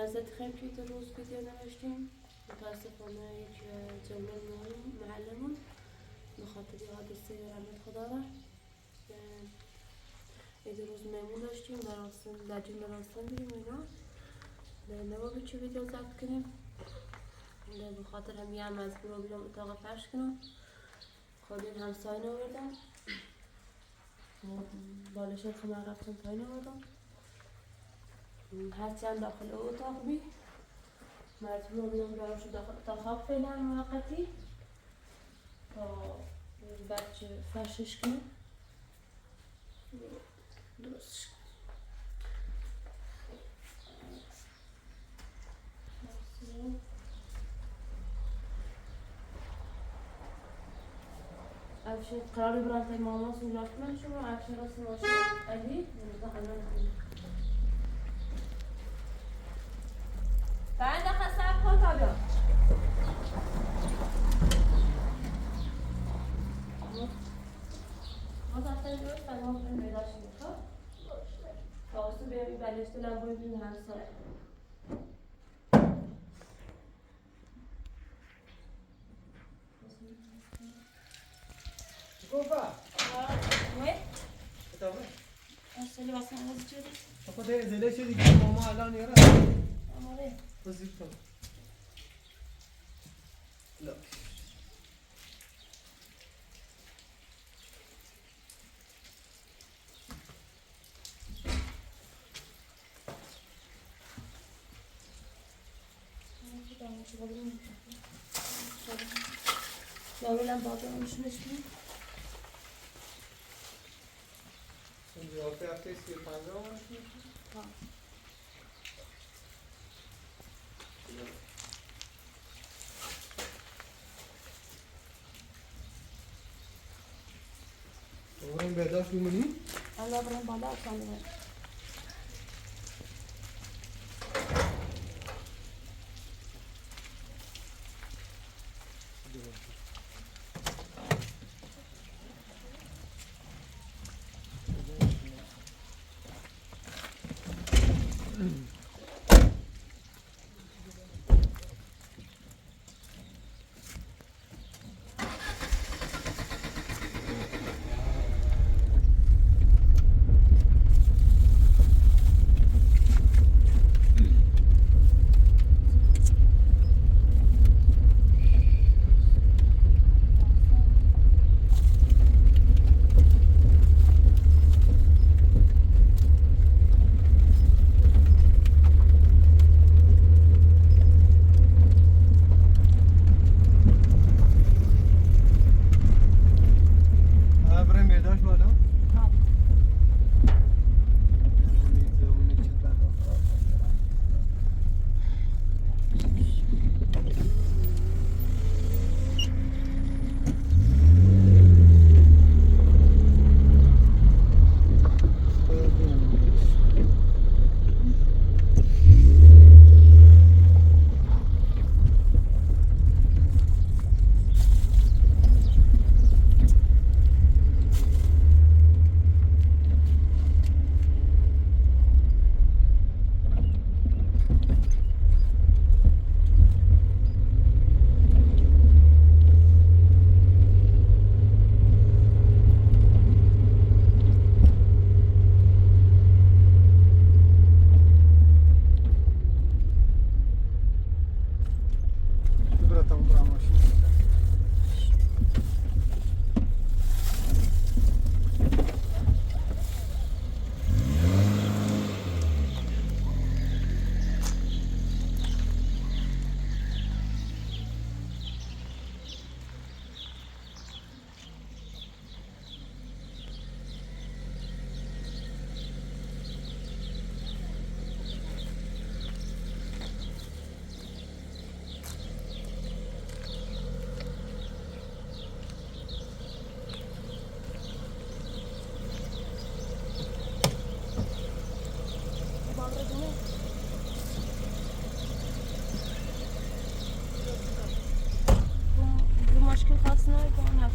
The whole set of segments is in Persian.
ازت خیلی که روز ویدیو نوشتیم متاسفانه یک جمله معلمون به خاطر حادثه رحمت خدا را ایده روز مهمون داشتیم در جون مراسم بریم و اینا نبا چه ویدیو ضبط کنیم به خاطر همی هم از پروبلم اتاق فرش کنم خودین همسایه نوردم بالش خمر رفتم پایین نوردم هرچند داخل اتاق بی مجبور بودم برم شد داخل اتاق خواب فعلا موقتی تا بچه فرشش کنم درستش کنم افشین قراری برام تای ماما سولاف من شما افشین راست ماشین علی نمیدونم بعد خسب کن تا بیام ما تفتن درست و ما کنیم بیداشیم بخواه تا اصلا بیایی بلشته لبایی بین همسایه Opa! Oi? Tamam. Aşağıya basın nasıl çözüm? Apa de zile şey diye mama ala ne yara? Ama ne? Nasıl tamam. Look. Doğrulan bağlamışsın üstüne. Şimdi ortaya hafta istiyor fazla var. Tamam. Orang bedaş numuni? Allah bana bağla atandı.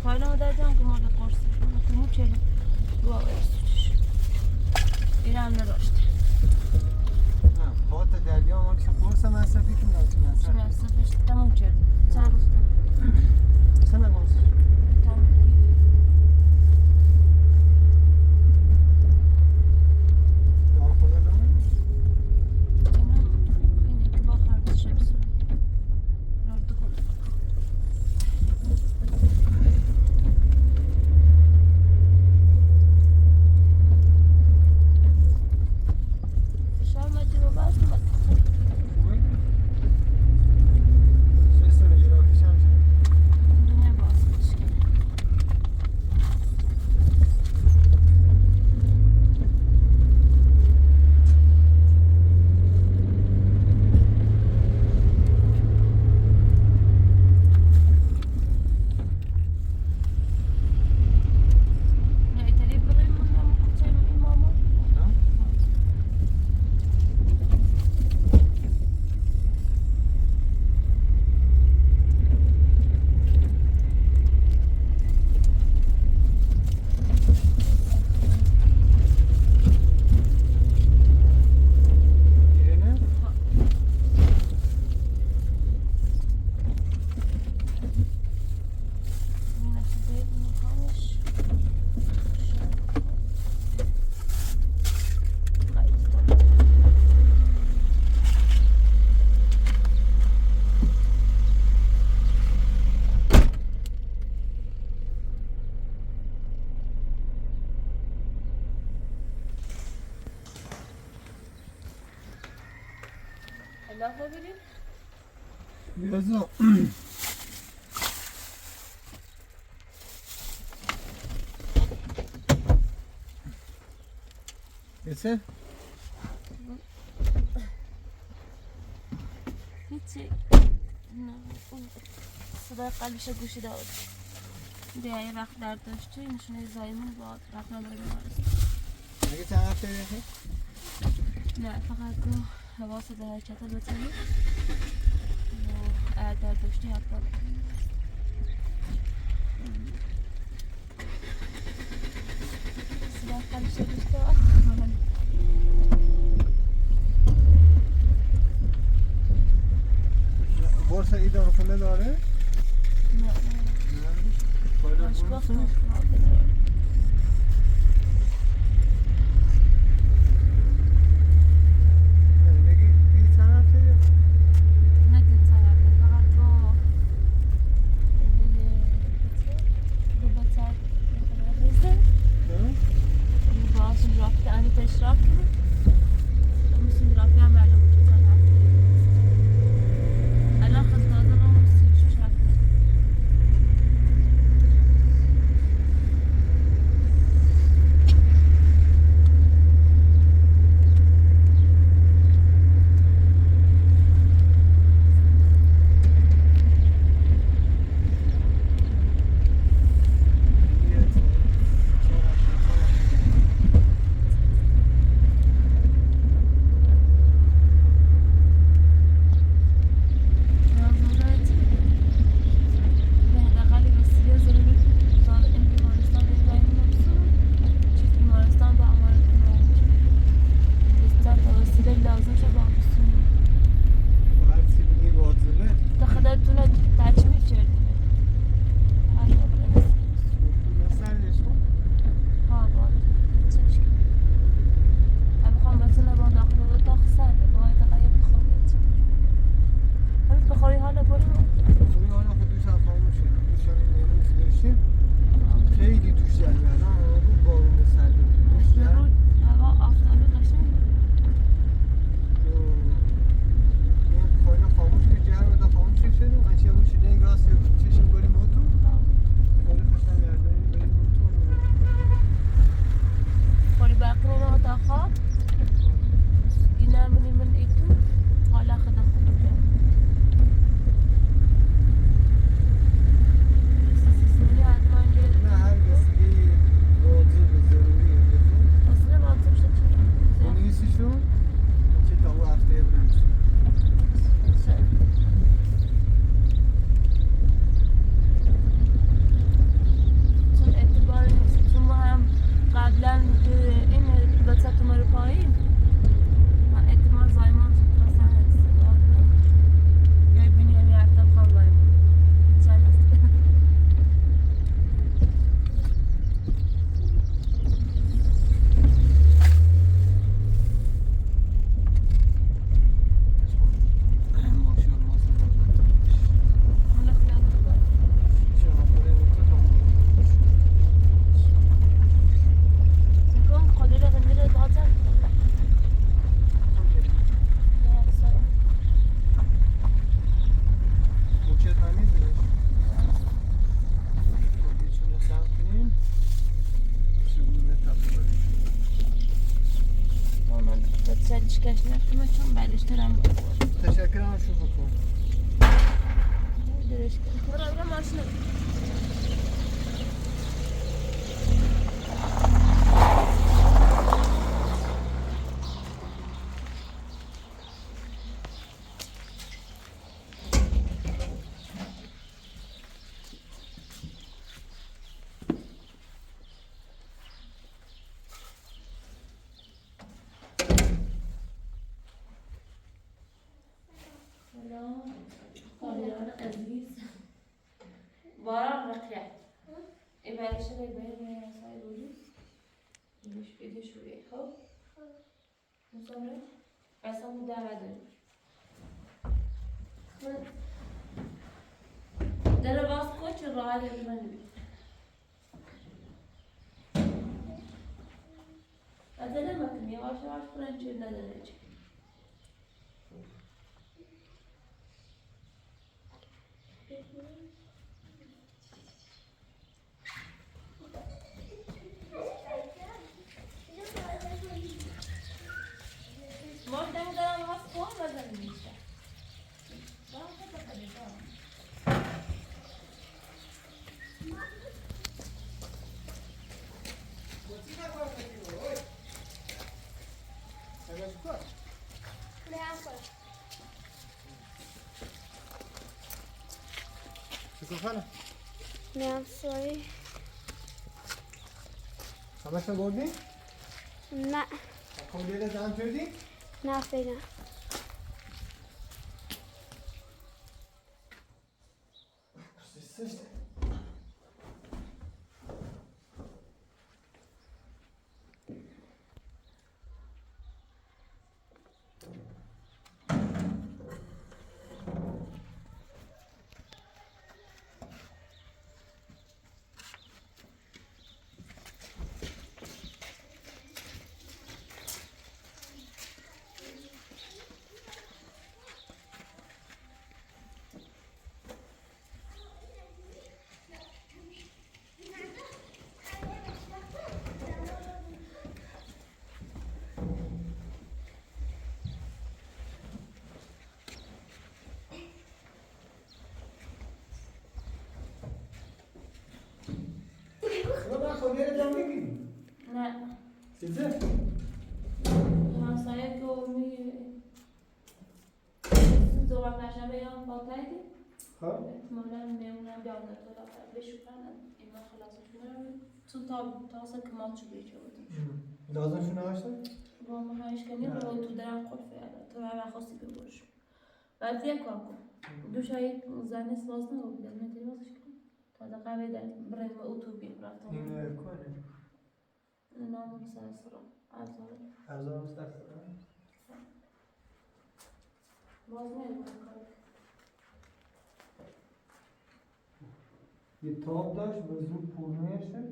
Hala derden kumada korsi. Kumu çeli. Bu havaya suçuş. İranlı roştu. Ha, hot تا دریا ما که خورس مصرفی که ناتون چه مصرفش تموم کرد چند روز سنه گوز دار خدا نمون اینه که با خرد شب سوی رد خود شام مجی رو باز نمید خوبه؟ چه سنه جرافیش هم شد؟ دونه باز کشکه نه ایتالی بغیم من نمو کچه این ماما نه؟ ایرانه؟ این اخبار میخوامش الله ببینیم بیازو بیسه؟ هیچی نه اون صدای قلبش گوشی داد دیگه یه وقت درد داشتی نشونه زایمون با رفتن برای بیمارستان اگه چند هفته دیگه؟ نه فقط دو حواس به حرکت بتنی و اگر درد داشتی حتما صدای قلبش گوشی داد قرص ایدار خونه داره؟ نه نه باید دانشگاه قرص؟ نگی بی چند هفته یا؟ نه دتر فقط با دو بتر ریزه با سنجرافی که انی تشراف کنه اون سنجرافی هم معلوم که چند هفته الان خود داده رو 36 هفته منظورت به حداقل وسیله ضروری زاد این بیمارستان این دائمی نبسون چیز بیمارستان با امارتون رنج بستر تا وسیله لازم شه با بسون هر چی بگی بازونه تا خدایتون تجمیع کردیم هر موقع رسید سوپو نسر نشون ها باد چش کنیم هم بخوام مثلا با داخل اتاق سرده باید غیب بخوابید همین بخوری حالا بریم خوبی حالا خود دوش هم خاموشه دوش هم این نیمون که داشتیم خیلی دوش جریان ها رو بارون سرده بود دوش مثل رو هوا آفتابی قشنگ این خواهی خاموش که جرم دا خاموش شدیم هنچی همون شده این راست چشم بریم اتو خیلی خوشم گردنیم بریم اتو خوری باقی نه اتاق خواب اینا من ایتو حالا خدا خود کرد سیسیسونی حتما گرفت نه هر وسیله واجب ضروریه بخون اصلا واجب شد بنویسیشون چه تا او هفته برنش کش نفتم چون بلشترم بود. تشکرم شو بکن. درش کن. برای ماشین. باران رقیه ای برشه بای باید سای بودی ایش بیدی شویه خب مصابره بس همون دعوه داری در باز کوچ راحت بزنی ادله مکنی یواش یواش پرنچه نداره چی مردم دارم هست کن بزنی میشه شکر میام سوری همه شو بردی؟ نه کولیل زن کردی؟ نه فعلا کولیل زن بگیری؟ نه چیزه؟ همسایه که می زوبا پرشنبه یا پاکایدی خب احتمالا میمونم بیام نتولا بشکنم اینا خلاصش کنم چون تاسه کمات شو بیچه بودیم لازم شو نوشتن؟ با ما هایش کنیم رو تو درم قلفه یاده تو همه خواستی ببرش بعد یک کار کن دوشایی زنی ساز نگو بیدن متری بازش کن تا دا قوی در برای ما اتوبی رفتم این کنه نام سر سرم ارزارم سرسه باز نمیدونم کار یه تاب داشت و زود پرنهشه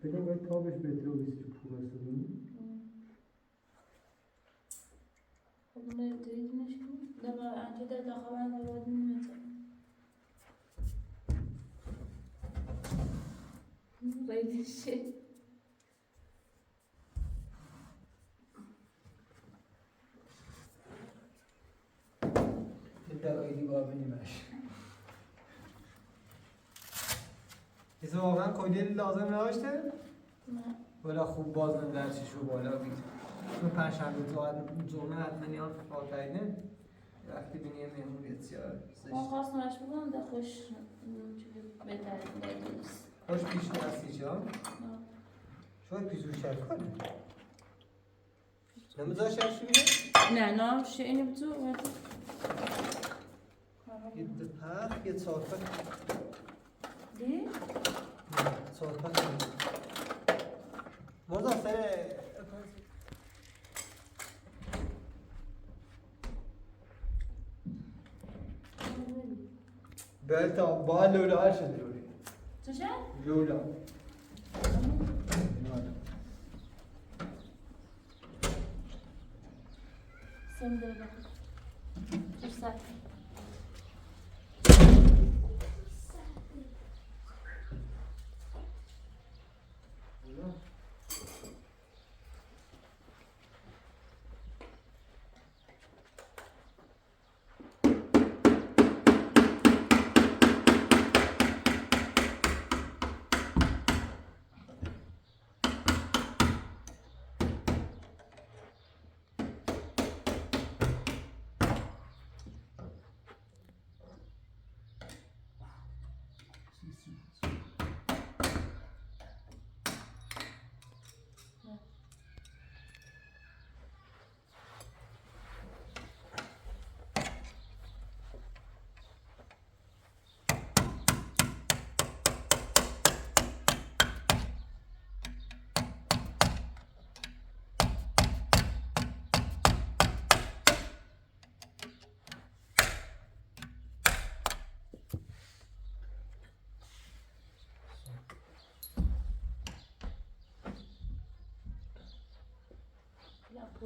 بگم باید تابش بهتره و بیسی تو پول هست خب نمیدونیش کن دقیقا انتی در داخل بنده باید نمیدونم ریدیشه در ایدی با بینیمش ایسا واقعا کولیل لازم نوشته؟ نه ولی خوب باز درچی شو بالا بید چون پنجشنبه تو جمعه حتما یا فاتحه وقتی بینیم میمونیت سیار من خواستمش بکنم ده خوش بهتره نیست خوش پیش نستی چه؟ شاید پیزور شد کنه نمیزا شرشی بیده؟ نه نه اینی بتو یه پخ یه صارفت دی؟ صارفت مرزا سر بلتا با لولا هر شده لولی تو چه؟ لولا سم ده بخور فرصت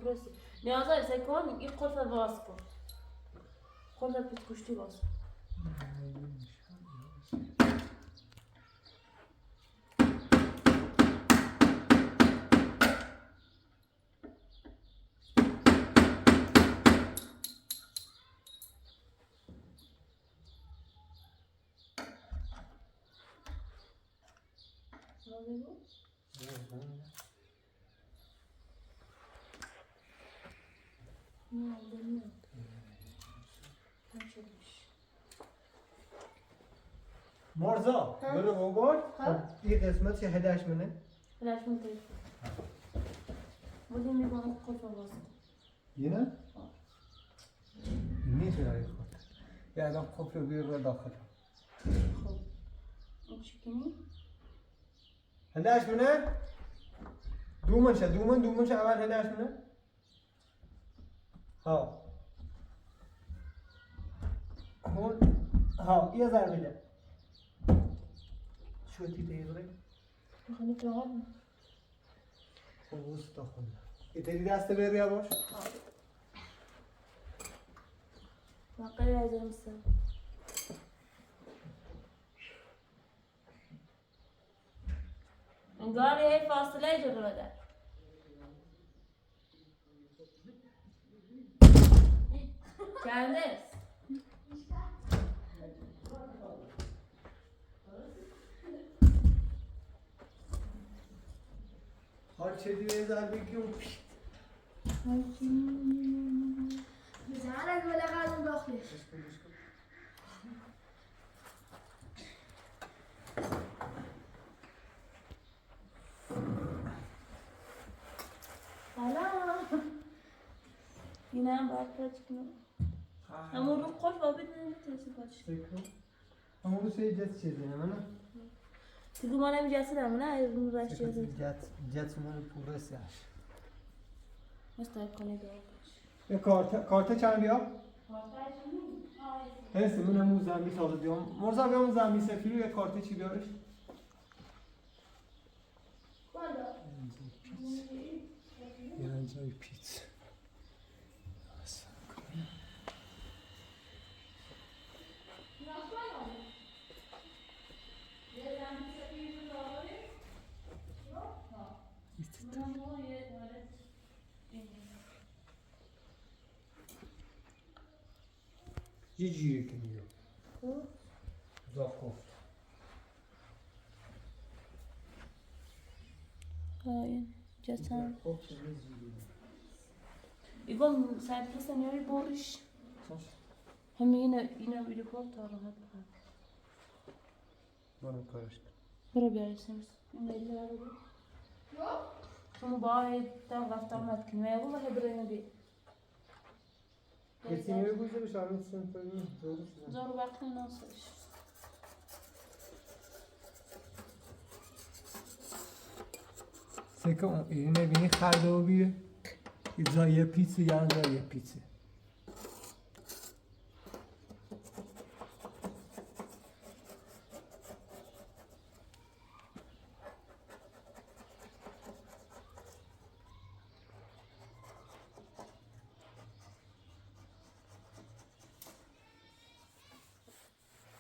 برسی نیازه سکان این قلب باز کن قلب پیت کشتی باز کن مرزا برو بگو این قسمت چه هدش منه؟ هدش من تیش بودیم میگم قلب باز کن اینه؟ نیست رای خود یه آدم قفل رو بیار داخل خب این چی کنی؟ هدش منه؟ دومنشه اول هدش منه؟ ها ها یه ضربه ده شو تی دیگره؟ میخوانی که آقا خب وسط داخل یه تری دسته بر باش باقی رازه میسن انگار یه فاصله جلو بده چنده است؟ حال چه دیگه ضربه که اون بزن از ملقه داخلی سلام اینه هم باید پاچ کنم اما رو قلب با بید نمیتونستی پاچ کنم اما رو سوی جت چیزی نه دیگه ما نمی جسد نه رو رش جسد جت من پوره سیاش مستقیب کنه دو یه کارت چند بیا؟ هستی من همون زنبی تازه بیام مرزا بیام زنبی سفیرو یه کارت چی بیارش؟ یه انجای پیت یه جیره که میگم زاف کفت های جسد ایگون سعی پسن یاری بورش همه اینا ویدیو کار تا راحت بخواد برو کارش برو بیاری سمس این لیلی را بگو شما باید تا رفت آمد کنی و یقول باید برای نبی یه تیمی رو گوزه بشه همین سن فرمی زارو وقتی ناسش سکه اون اینه بینی خرده و بیره ایزا یه پیچه یا زا یه پیچه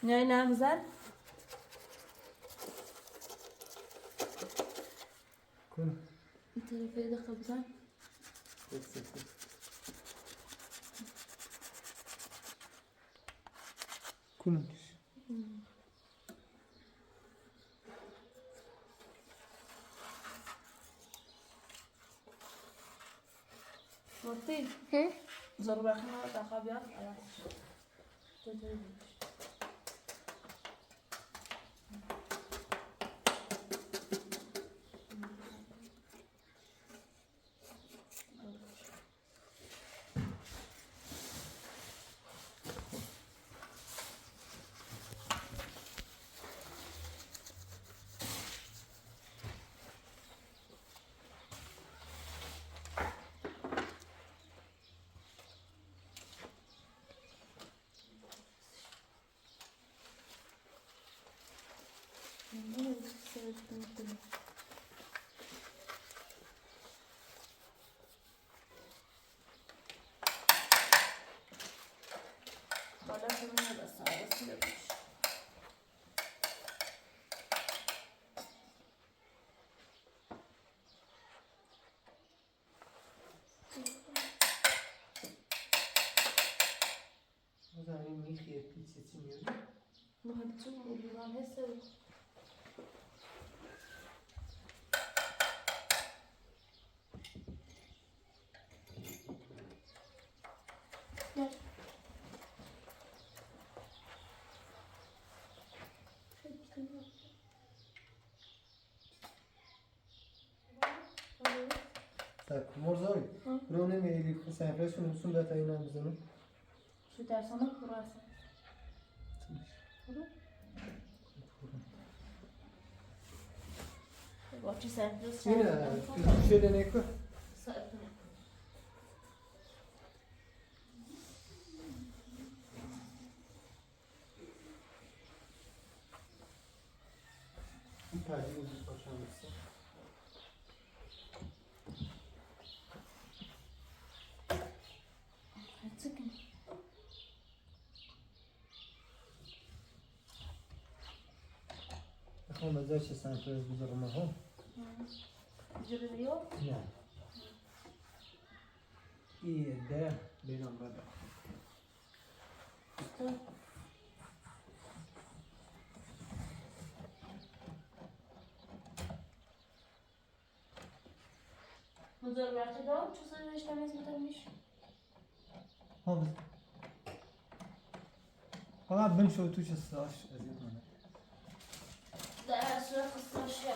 نه نمزد کن این طرفه دقیقه بزن کنش مرتی زارو وقتی ما دقیقه بیاد زمین میخیه پیچه چی میاد ما چون دیوان هست Tak, مرزایی رو نمیدی که سنفرشون بسون در تایی نمیزنم شو درسانه پر هستن با چی سنفرش اینه پیش شده نیکو این پردی بودید باشم بسید بخوام بذار چه سنفرش بذارم ها جلو دیو نه ایه ده بیرم بده بزرگ وقتی دار چو سرش تمیز میتونیش ها بس فقط بنشو توش استاش ازید منه در صورت استاشیا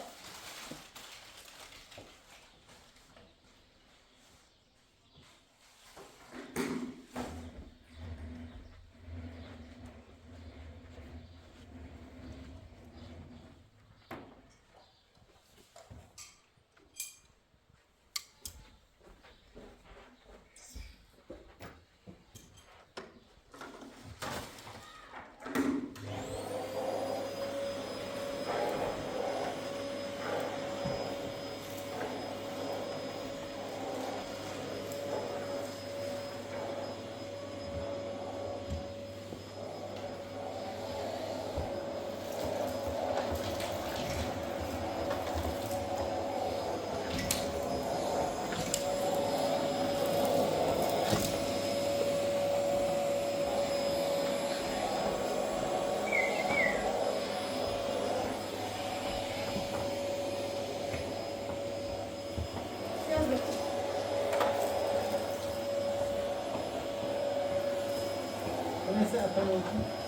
Começa a falar aqui.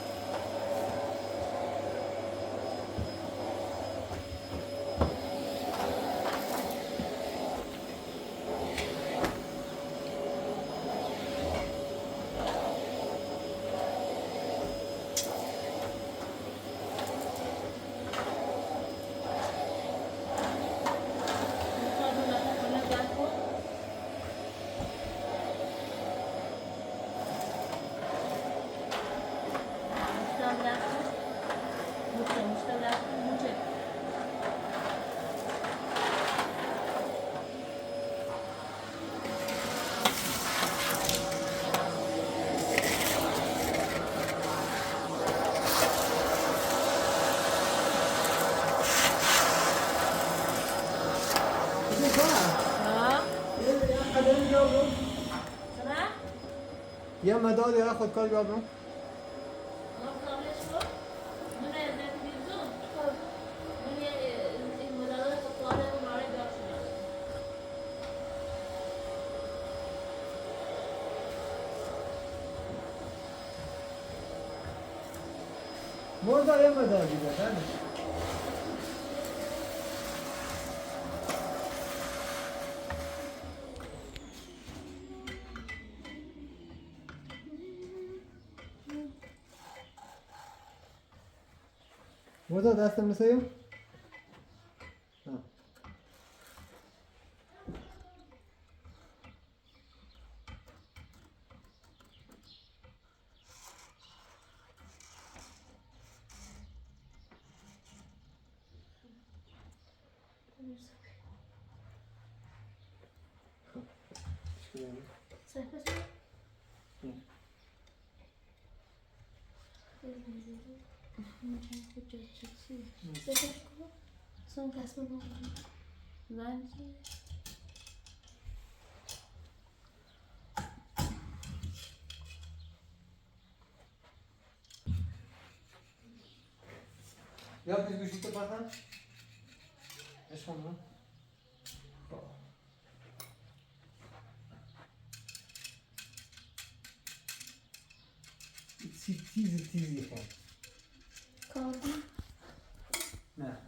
يا مداد ياخذ كل قبله مرضى يا مداد إذا مرضى دست مسيو می‌چند کجا چی؟ صداش کن. Son کسب بکنم. بنزی. یا پیش گوشی تو پتن؟ عشق کنم تیزی کن کاری. نه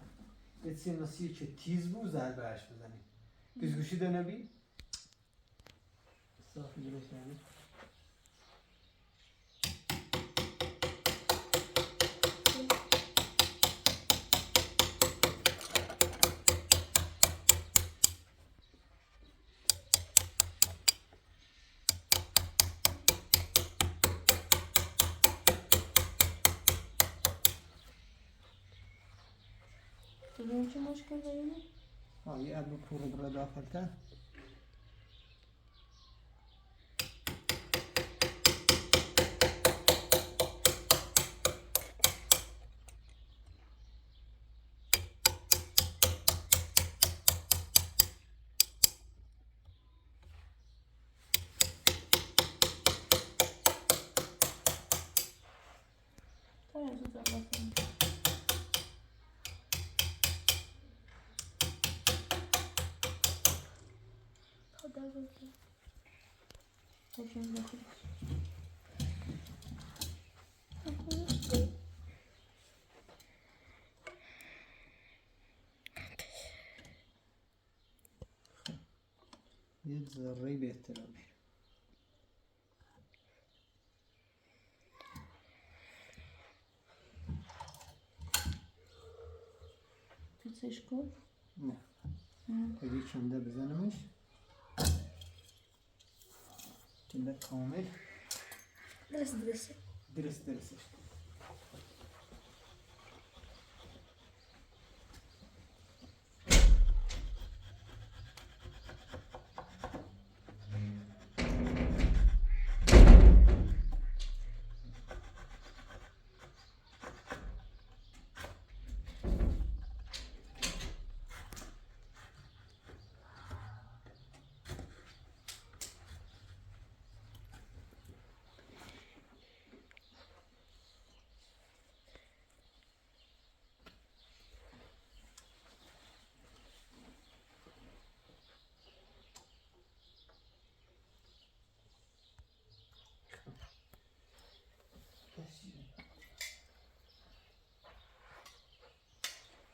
یه چیزی نسیه که تیز بود ضربهش بزنی پیش گوشی دو نبی؟ صافی جلوش نبی درون چه مشکل داریم؟ یه ابو پور برا داخل تر تا از اون زبان خدا بزن. کجا داخل یه ذره بهتر میشه فیکسش کن. نه اگه چنده بزنمش چنده کامل درست. درستش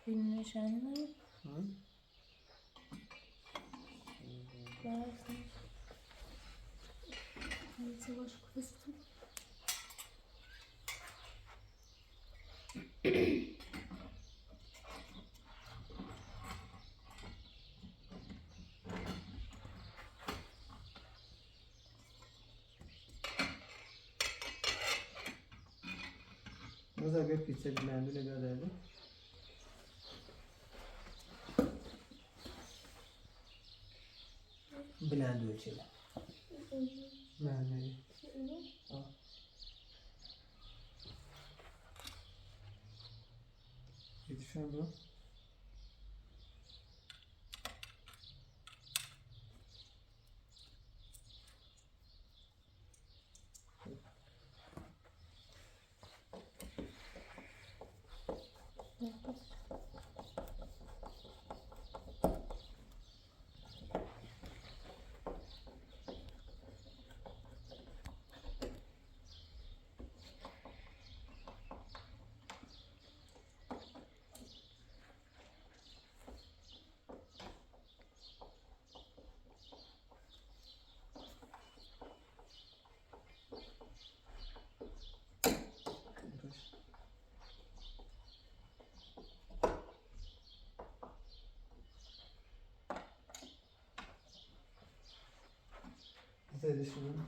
فیلم نشانی داریم؟ بس Neyse boş kafasın. باز اگر پیچه بلندو نگاه داریم بلندو چیه؟ نه یکیشون رو زدشون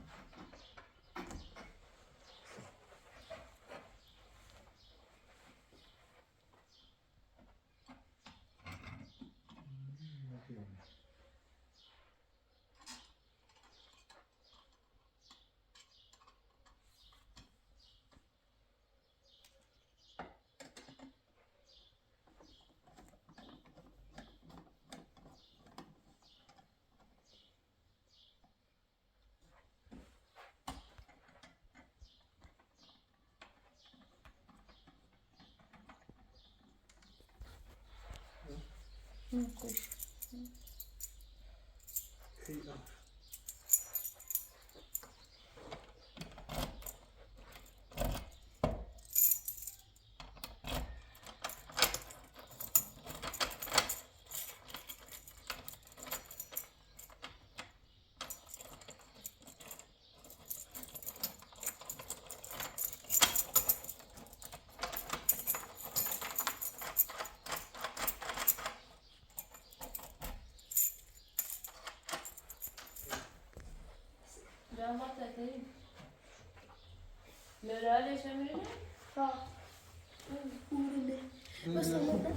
نکش. ای آه. جان وقت داریم. لرالش میره؟ ها. میره. بس نمیده.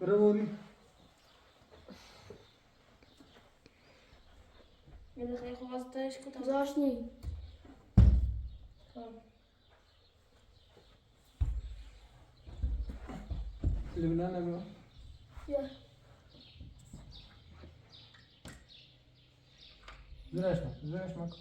بریم. یه دقیقه خواست داشت که تا زاش نی. لبنان نبود. یا. زرش مکن.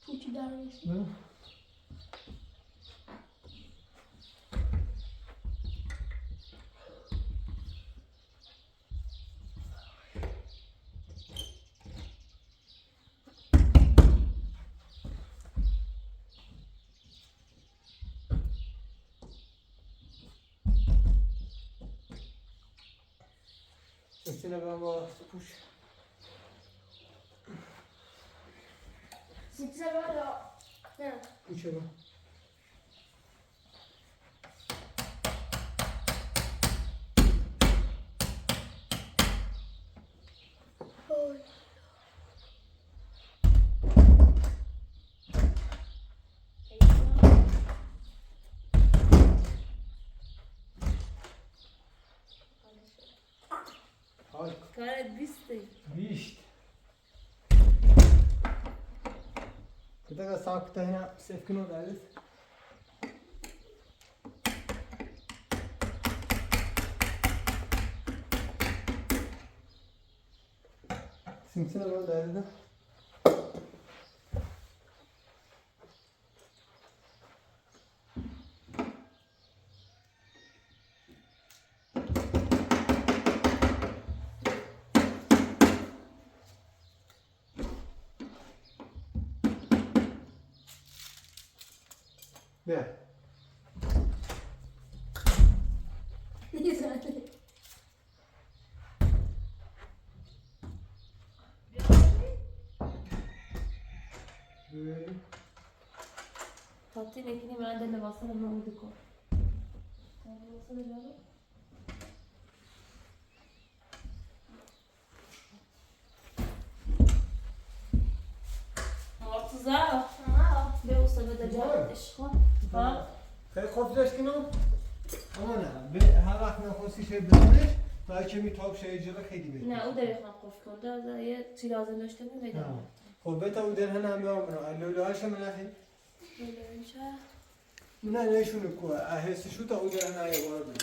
پوچی دارمیش. بریم. Sesine ben bu push. Size var ya. Ne? Push'a ben. Oy. Hayır. کارت بیستی. بیشت. Kıda sakta hena sefkin ol Alice. Simsine bana derdi. Ne? Güzel. Böyle. خاطی نکنی من دل لباسه رو نمود کن. لباسه رو جارو. مرتضی به اوستا بده جارتش خب. ها؟ خیلی خوب داشت کنم. اما نه به هر وقت نخواستی شد بزنش بلکه میتاب شاید جلو خیلی بهتر. نه او داری خواهم خوش کنده از یه چی لازم داشته می بده. خب بتا او در هنه هم بیام برم اللولو هاشم نخی میشه. نه نشونه که احسشو تا او در هنه یه بار برم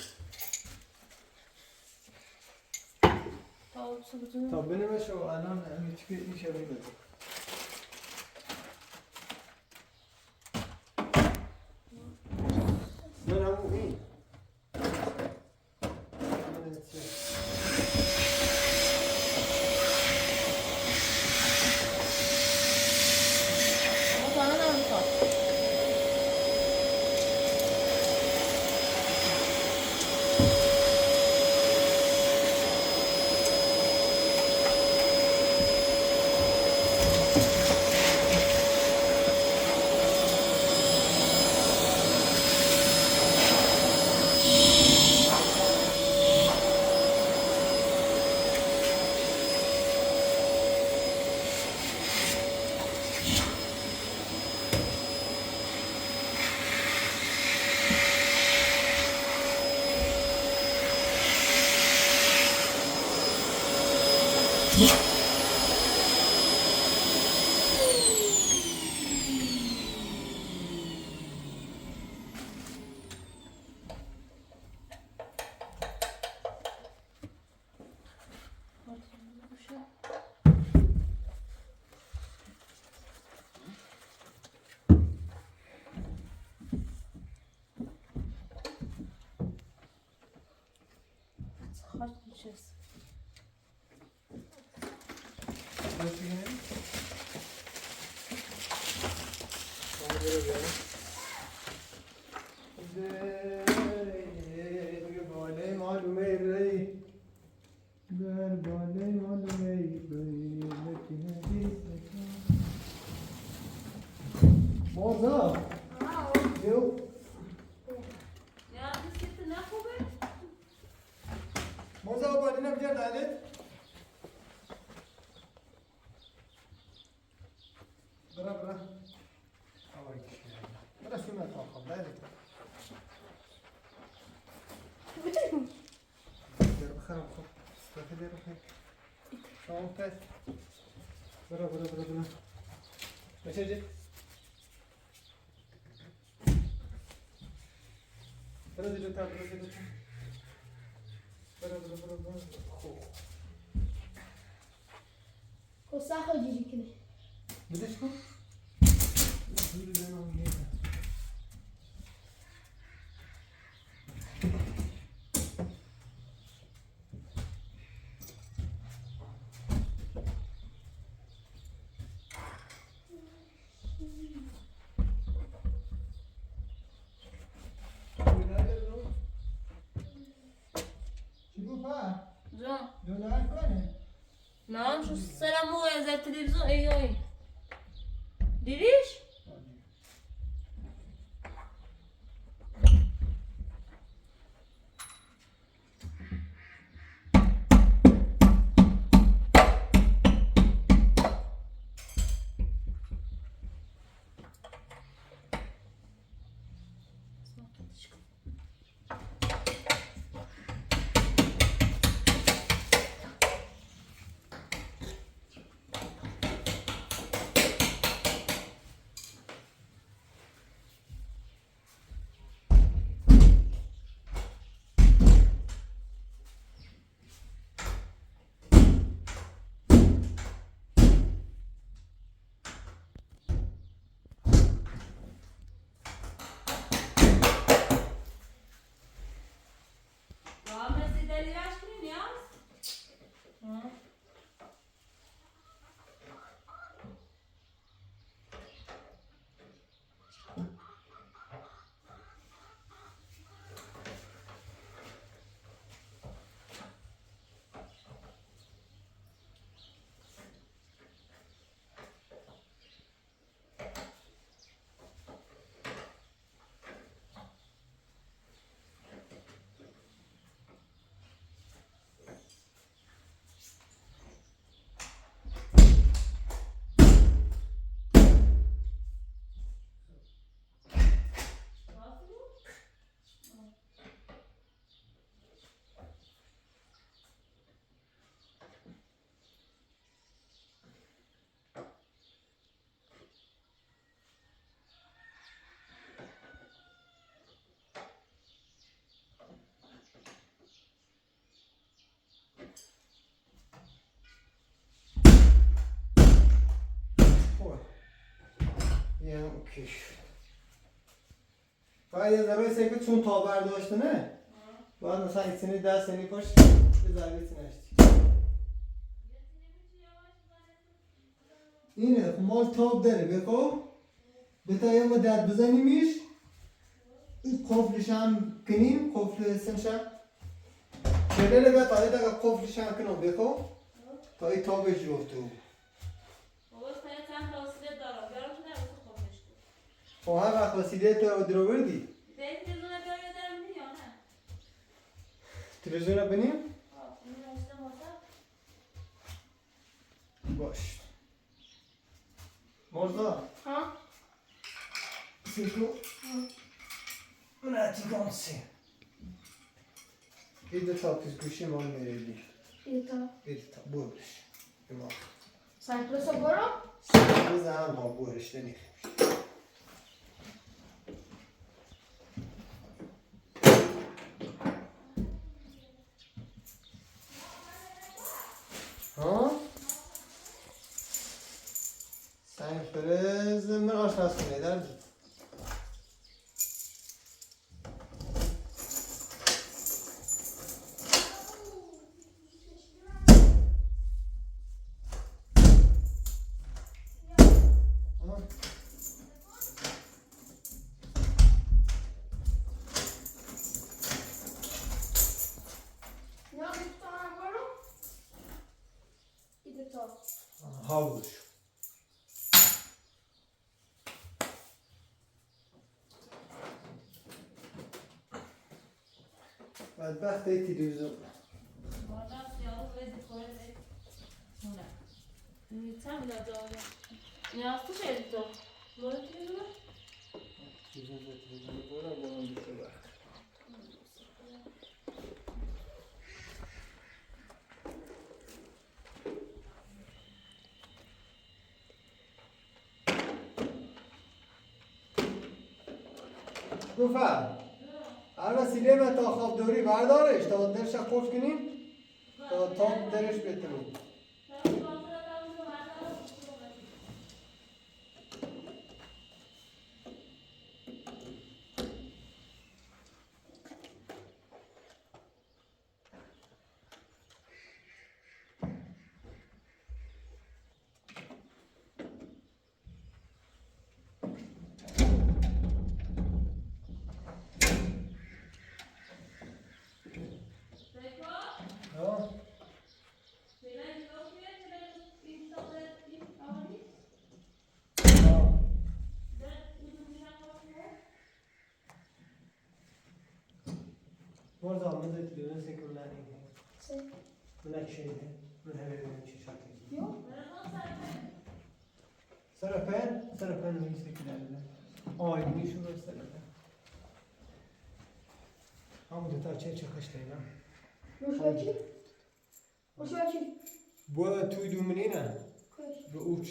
تا او بتونم. تا بنمش و الان همیچ که این شبه بده من همون این خواهد نشست. درست بگیریم؟ شما برو بیارم. بگه باله معلومه ری بر باله معلومه ری لکنه دیست موزا جو یا دیسکت نخوبه؟ موزا باله نبجر دالت برا برا آوای برا سیمت آخر دالت در بخرم خوب استفاده در بخیر شما پس برا برا برا برا بشه جد برا جلوتر برا جلوتر برا برا برا برا خوب کسخ جیری کنه بدش کن زیر زنم میگه جان نه شو سلام هو از التلفزيون ايوه دیدیش؟ اوکی باید یه ضربه سیکل چون تا برداشته نه باید مثلا این سنی 10 سنی پاش یه ضربه سنشتی اینه مال تاب داره بکو بتا یه ما درد بزنیمیش این قفلش هم کنیم قفل سنش هم شده بتا یه دقیقه قفلش هم کنم بکو تا این تابش جفتو خب هر وقت وسیله تو درو بردی تلویزیون رو بنیم؟ باش مرزا ها؟ سیکو من تیکان سی ایده تا پیزگوشی مال میردی ایده تا بورش ایما سایپرس رو برو؟ سیکو هم ما بورش نمیخیم سنگفرز من آشپزخونه در دید هاوش بدبخت تلویزیون نیاز تو شدید تو مورد تلویزیون؟ تلویزیون برم با من بشه وقت گفر هر وسیله به تا خواب دوری بردارش تا درش قفل کنیم تا درش بتونیم مرد آمد تلویزیون سکر ندیم من چیه من همه بینم چی شکلی سرپن می سکر ندیم آینی شروع سرپن همون دوتا چه کشته اینا مشواکی با توی دومنی نه به اوچ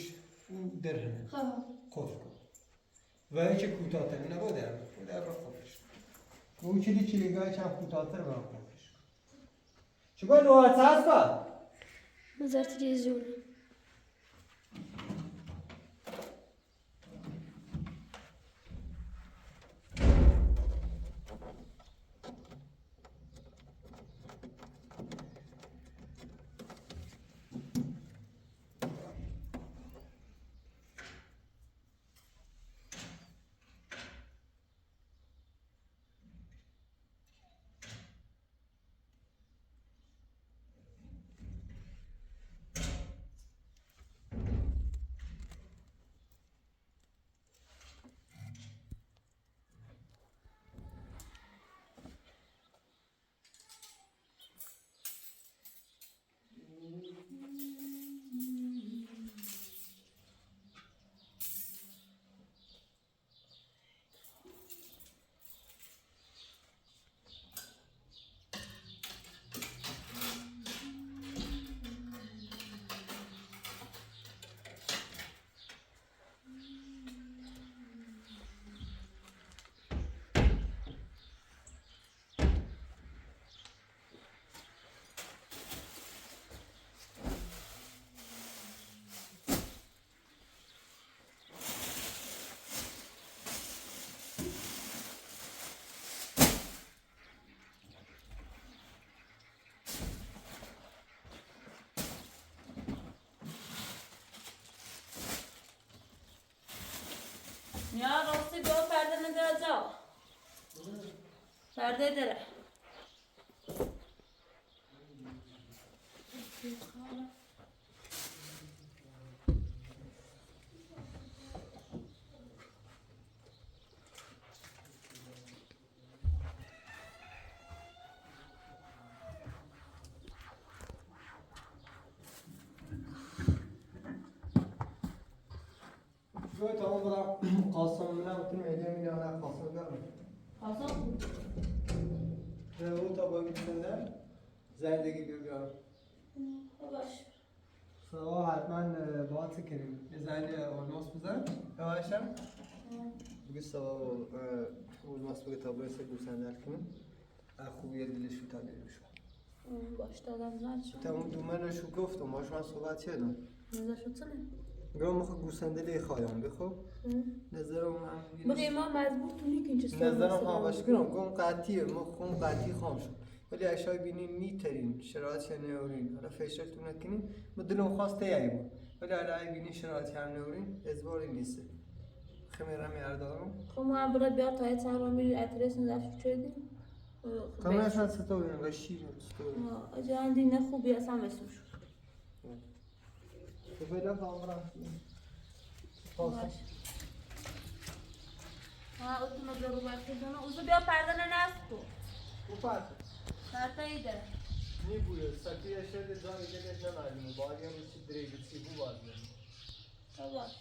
او درهنه قفل کن و هیچ کوتاه‌تر نبوده او در را قفلش او چلیگاه چند کوتاه‌تر با قفلش چگاه نوعات هست با؟ نظر تلویزیون یا راستی بیا پرده نداره جا پرده داره شوي تمام بلا قاسم لا بتن ميدان من أنا قاسم قام قاسم هو تبغى بتسند زردگی بیار باش سوا حتما باعث کنیم زنگ آلماس بزن یواشم بگی سوا آلماس بگی تا برسه گوسنده کنیم خوبیه دلش رو تبدیل شد باش دادم زن شد تمام دومنشو گفتم باش من صحبت کردم نظر شد چنه؟ گرام مخ گوسنده لی خوایم بخو نظرم من بگه ما مضبوط تو نیکن چه نظرم هم باش گرام گم قطعیه مخ گم قطعی خام شد ولی اشای بینین میترین شرایط نورین حالا فشار تو نکنین ما دلم خواسته یایی بود ولی حالا بینین شرایط هم نورین ازباری نیسته خمیرم یاردارم خب ما برای بیا تا چند رو میری اتریس نظر شد چه دیم؟ کاملا شد ستا بینیم و شیر ستوری اجا اندی نه خوبی اصلا بسوش فعلا تمام باش ها اون مبلغ رو باید کنم اوزو بیا پردن نصب کو اوپر سرتا ایده نی بوده سکیه شده جایی که نمیدونم باید یه روزی دریگه چی بود باش